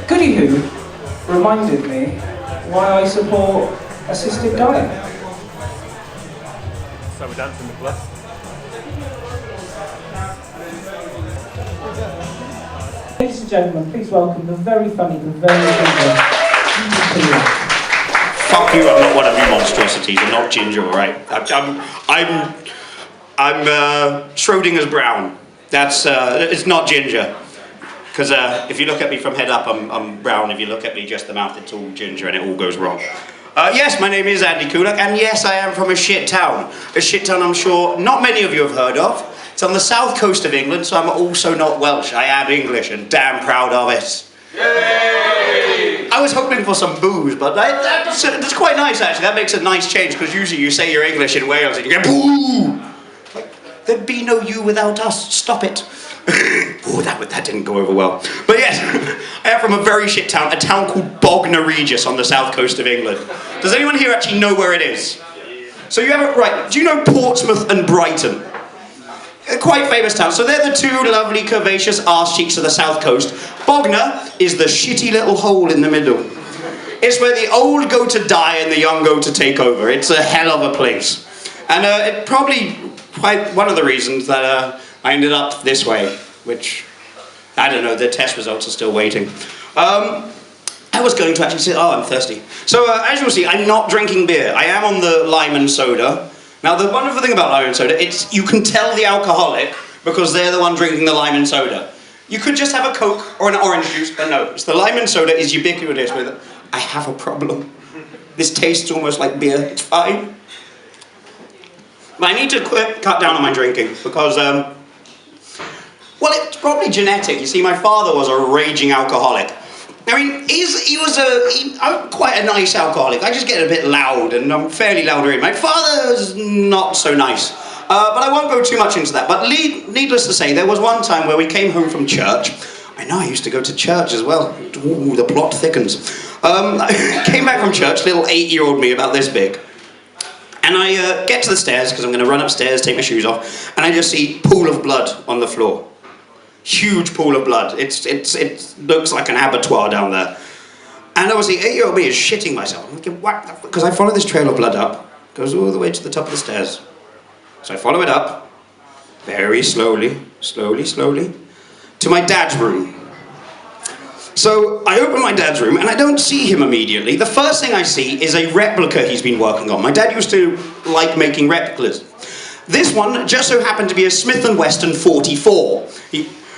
Goody-hoo reminded me why I support assisted dying. So we're dancing the plus. Ladies and gentlemen, please welcome the very funny, the very ginger, Kulak. Fuck you, I'm not one of you monstrosities, I'm not ginger, alright? I'm Schrodinger's brown. That's, it's not ginger. Because if you look at me from head up, I'm brown. If you look at me just the mouth, it's all ginger and it all goes wrong. Yes, my name is Andy Kulak, and yes, I am from a shit town. A shit town I'm sure not many of you have heard of. It's on the south coast of England, so I'm also not Welsh. I am English and damn proud of it. Yay! I was hoping for some booze, but that's quite nice actually. That makes a nice change, because usually you say you're English in Wales and you get boo! Like, there'd be no you without us. Stop it. Oh, that didn't go over well. But yes, I am from a very shit town, a town called Bognor Regis on the south coast of England. Does anyone here actually know where it is? So you have it right. Do you know Portsmouth and Brighton? Quite famous towns. So they're the two lovely curvaceous arse cheeks of the south coast. Bognor is the shitty little hole in the middle. It's where the old go to die and the young go to take over. It's a hell of a place. And it probably quite one of the reasons that I ended up this way, which, I don't know, the test results are still waiting. I was going to actually say, oh, I'm thirsty. So as you'll see, I'm not drinking beer. I am on the lime and soda. Now the wonderful thing about lime and soda, you can tell the alcoholic because they're the one drinking the lime and soda. You could just have a Coke or an orange juice, but no, it's the lime and soda is ubiquitous with it. I have a problem. This tastes almost like beer, it's fine. But I need to cut down on my drinking because, well, it's probably genetic. You see, my father was a raging alcoholic. I mean, I'm quite a nice alcoholic. I just get a bit loud, and I'm fairly loud. My father's not so nice. But I won't go too much into that. But needless to say, there was one time where we came home from church. I know, I used to go to church as well. Ooh, the plot thickens. I came back from church, little 8-year-old me, about this big. And I get to the stairs, because I'm going to run upstairs, take my shoes off, and I just see pool of blood on the floor. Huge pool of blood. It looks like an abattoir down there. And obviously, 8-year-old me is shitting myself. I'm thinking, what? Because I follow this trail of blood up, goes all the way to the top of the stairs. So I follow it up, very slowly, to my dad's room. So I open my dad's room and I don't see him immediately. The first thing I see is a replica he's been working on. My dad used to like making replicas. This one just so happened to be a Smith & Wesson 44.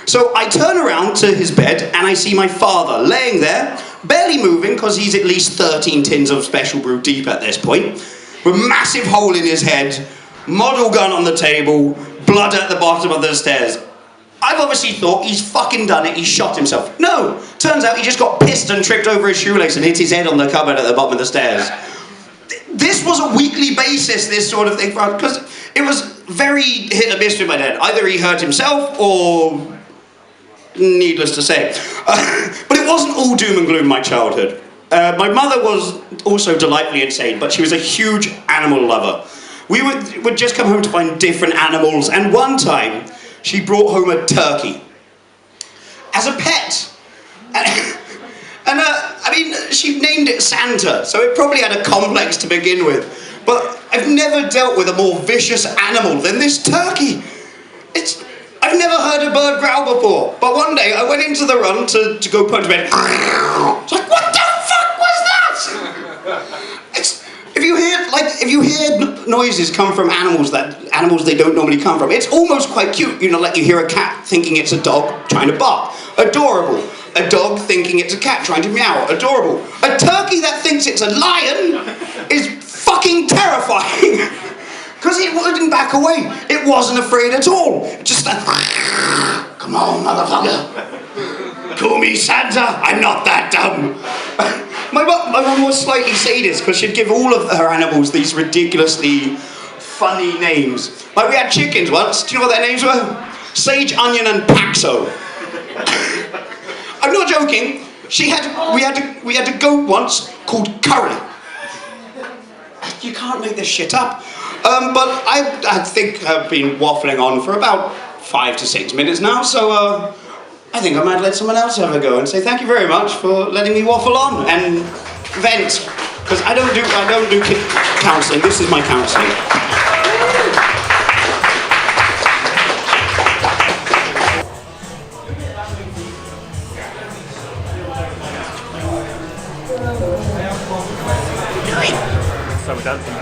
So I turn around to his bed and I see my father laying there, barely moving because he's at least 13 tins of special brew deep at this point, with a massive hole in his head, model gun on the table, blood at the bottom of the stairs. I've obviously thought he's fucking done it, he shot himself. No, turns out he just got pissed and tripped over his shoelace and hit his head on the cupboard at the bottom of the stairs. This was a weekly basis, this sort of thing, because it was very hit and miss with my dad. Either he hurt himself or... needless to say. But it wasn't all doom and gloom, my childhood. My mother was also delightfully insane, but she was a huge animal lover. We would just come home to find different animals, and one time she brought home a turkey as a pet. And I mean, she named it Santa, so it probably had a complex to begin with. But I've never dealt with a more vicious animal than this turkey. I've never heard a bird growl before, but one day I went into the run to go put to bed. It's like, what the fuck was that? If you hear noises come from animals they don't normally come from, it's almost quite cute. You know, like you hear a cat thinking it's a dog trying to bark. Adorable. A dog thinking it's a cat trying to meow. Adorable. A turkey that thinks it's a lion is fucking terrifying. Because it wouldn't back away. It wasn't afraid at all. Just like, come on, motherfucker. Call me Santa. I'm not that dumb. My mum was slightly sadist because she'd give all of her animals these ridiculously funny names. Like we had chickens once. Do you know what their names were? Sage, Onion, and Paxo. I'm not joking. We had a goat once called Curry. You can't make this shit up. But I think I've been waffling on for about 5 to 6 minutes now, so I think I might let someone else have a go and say thank you very much for letting me waffle on and vent, because I don't do counselling. This is my counselling. So we're dancing.